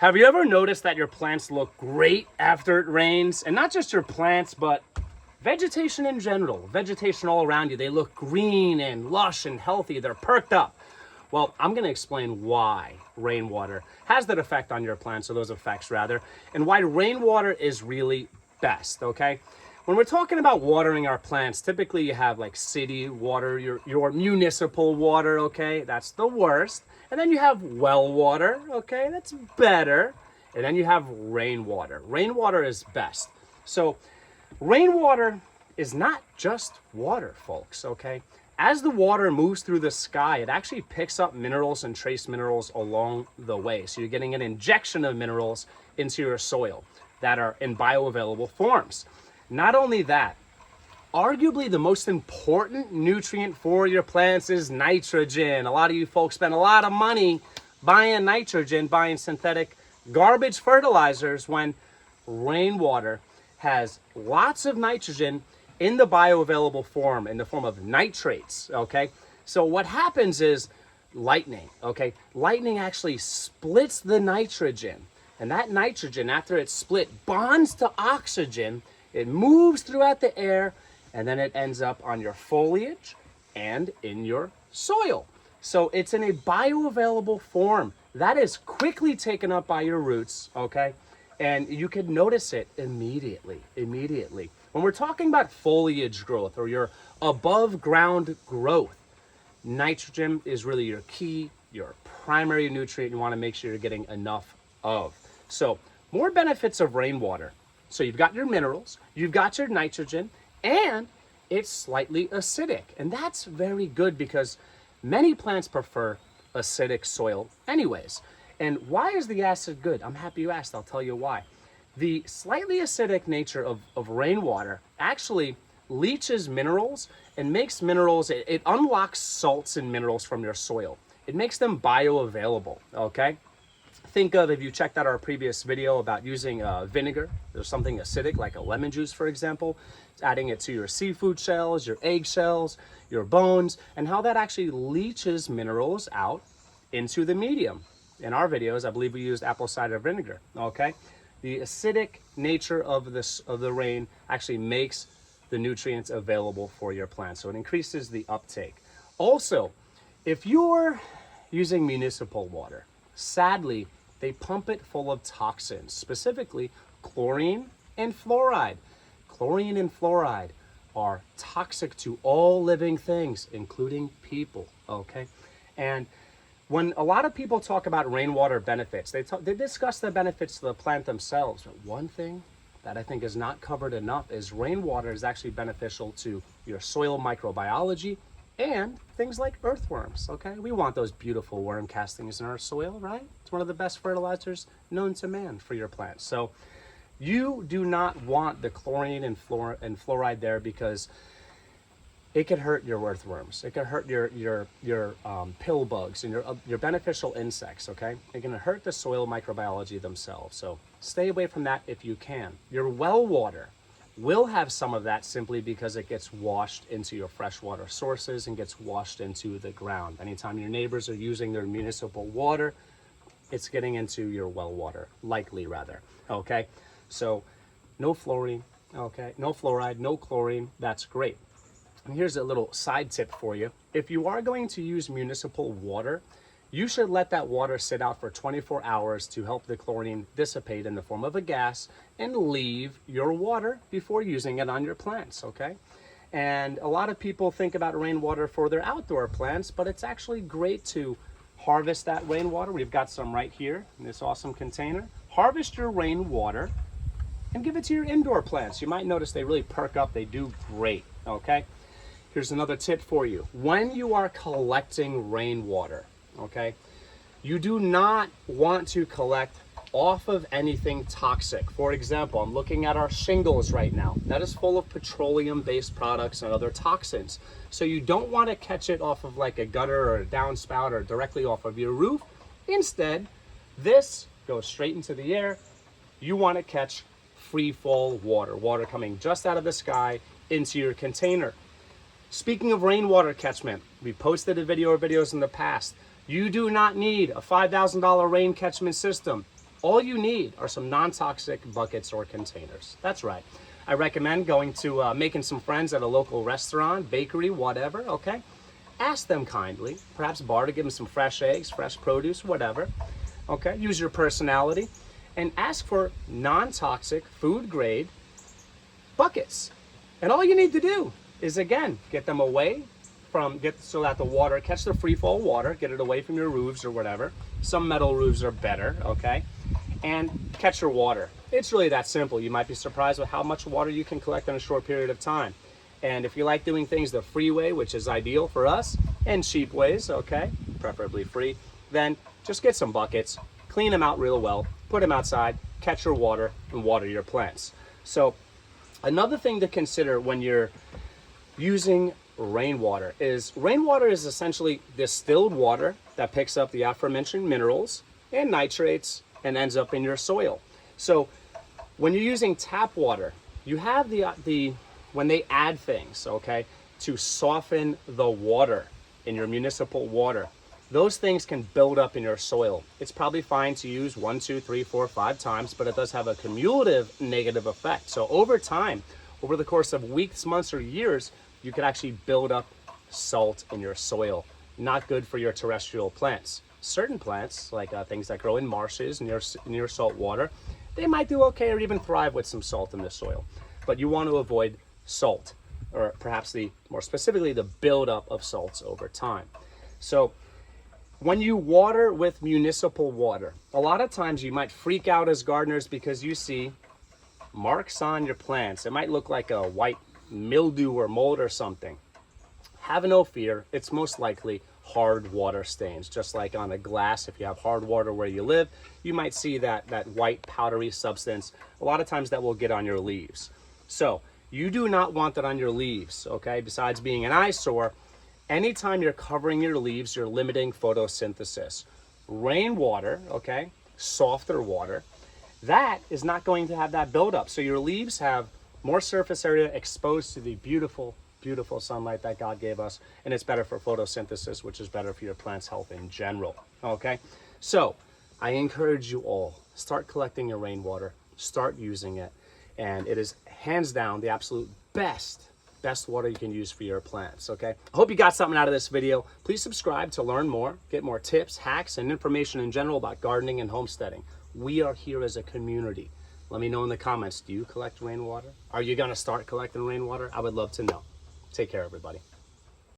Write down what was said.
Have you ever noticed that your plants look great after it rains? And not just your plants, but vegetation in general, vegetation all around you. They look green and lush and healthy. They're perked up. Well, I'm going to explain why rainwater has that effect on your plants, or those effects rather, and why rainwater is really best, okay? When we're talking about watering our plants, typically you have like city water, your municipal water, okay? That's the worst. And then you have well water, okay? That's better. And then you have rainwater. Rainwater is best. So rainwater is not just water, folks, okay? As the water moves through the sky, it actually picks up minerals and trace minerals along the way. So you're getting an injection of minerals into your soil that are in bioavailable forms. Not only that, arguably the most important nutrient for your plants is nitrogen. A lot of you folks spend a lot of money buying nitrogen, buying synthetic garbage fertilizers, when rainwater has lots of nitrogen in the bioavailable form, in the form of nitrates, okay? So what happens is lightning, okay? Lightning actually splits the nitrogen, and that nitrogen, after it's split, bonds to oxygen. It moves throughout the air, and then it ends up on your foliage and in your soil. So it's in a bioavailable form. That is quickly taken up by your roots, okay? And you can notice it immediately. When we're talking about foliage growth or your above ground growth, nitrogen is really your key, your primary nutrient you want to make sure you're getting enough of. So more benefits of rainwater. So you've got your minerals, you've got your nitrogen, and it's slightly acidic. And that's very good because many plants prefer acidic soil anyways. And why is the acid good? I'm happy you asked. I'll tell you why. The slightly acidic nature of rainwater actually leaches minerals and makes minerals, it unlocks salts and minerals from your soil. It makes them bioavailable, okay? Think of, if you checked out our previous video about using vinegar or something acidic like a lemon juice, for example, adding it to your seafood shells, your egg shells, your bones, and how that actually leaches minerals out into the medium. In our videos, I believe we used apple cider vinegar, okay? The acidic nature of the rain actually makes the nutrients available for your plants, so it increases the uptake. Also, if you're using municipal water, sadly, they pump it full of toxins, specifically chlorine and fluoride. Chlorine and fluoride are toxic to all living things, including people, okay? And when a lot of people talk about rainwater benefits, they discuss the benefits to the plant themselves. But one thing that I think is not covered enough is rainwater is actually beneficial to your soil microbiology and things like earthworms, okay? We want those beautiful worm castings in our soil, right? It's one of the best fertilizers known to man for your plants. So you do not want the chlorine and fluoride there, because it could hurt your earthworms. It could hurt your pill bugs and your beneficial insects, okay? It can hurt the soil microbiology themselves. So stay away from that if you can. Your well water will have some of that simply because it gets washed into your freshwater sources and gets washed into the ground. Anytime your neighbors are using their municipal water, it's getting into your well water, likely rather, okay? So no fluorine, okay? No fluoride, no chlorine, that's great. And here's a little side tip for you. If you are going to use municipal water, you should let that water sit out for 24 hours to help the chlorine dissipate in the form of a gas and leave your water before using it on your plants, okay? And a lot of people think about rainwater for their outdoor plants, but it's actually great to harvest that rainwater. We've got some right here in this awesome container. Harvest your rainwater and give it to your indoor plants. You might notice they really perk up. They do great, okay? Here's another tip for you. When you are collecting rainwater, okay, you do not want to collect off of anything toxic. For example, I'm looking at our shingles right now. That is full of petroleum-based products and other toxins. So you don't want to catch it off of like a gutter or a downspout or directly off of your roof. Instead, this goes straight into the air. You want to catch free fall water coming just out of the sky into your container. Speaking of rainwater catchment, we posted a video or videos in the past. You do not need a $5,000 rain catchment system. All you need are some non-toxic buckets or containers. That's right. I recommend going to making some friends at a local restaurant, bakery, whatever, okay? Ask them kindly, perhaps bar, to give them some fresh eggs, fresh produce, whatever, okay? Use your personality and ask for non-toxic, food-grade buckets. And all you need to do is, again, get them away from, so that the water, catch the free fall water, get it away from your roofs or whatever. Some metal roofs are better, okay? And catch your water. It's really that simple. You might be surprised with how much water you can collect in a short period of time. And if you like doing things the free way, which is ideal for us, and cheap ways, okay, preferably free, then just get some buckets, clean them out real well, put them outside, catch your water, and water your plants. So another thing to consider when you're using rainwater is essentially distilled water that picks up the aforementioned minerals and nitrates and ends up in your soil. So when you're using tap water, you have when they add things, okay, to soften the water in your municipal water, those things can build up in your soil. It's probably fine to use 1, 2, 3, 4, 5 times, but it does have a cumulative negative effect. So over time, over the course of weeks, months, or years, you could actually build up salt in your soil. Not good for your terrestrial plants. Certain plants, like things that grow in marshes near salt water, they might do okay or even thrive with some salt in the soil. But you want to avoid salt, or perhaps more specifically, the buildup of salts over time. So when you water with municipal water, a lot of times you might freak out as gardeners because you see marks on your plants. It might look like a white mildew or mold or something. Have no fear. It's most likely hard water stains. Just like on a glass, if you have hard water where you live, you might see that white powdery substance. A lot of times that will get on your leaves. So you do not want that on your leaves, okay? Besides being an eyesore, anytime you're covering your leaves, you're limiting photosynthesis. Rainwater, okay, softer water, that is not going to have that buildup. So your leaves have more surface area exposed to the beautiful, beautiful sunlight that God gave us, and it's better for photosynthesis, which is better for your plant's health in general, okay? So I encourage you all, start collecting your rainwater, start using it, and it is hands down the absolute best water you can use for your plants, okay? I hope you got something out of this video. Please subscribe to learn more, get more tips, hacks, and information in general about gardening and homesteading. We are here as a community. Let me know in the comments, do you collect rainwater? Are you gonna start collecting rainwater? I would love to know. Take care, everybody.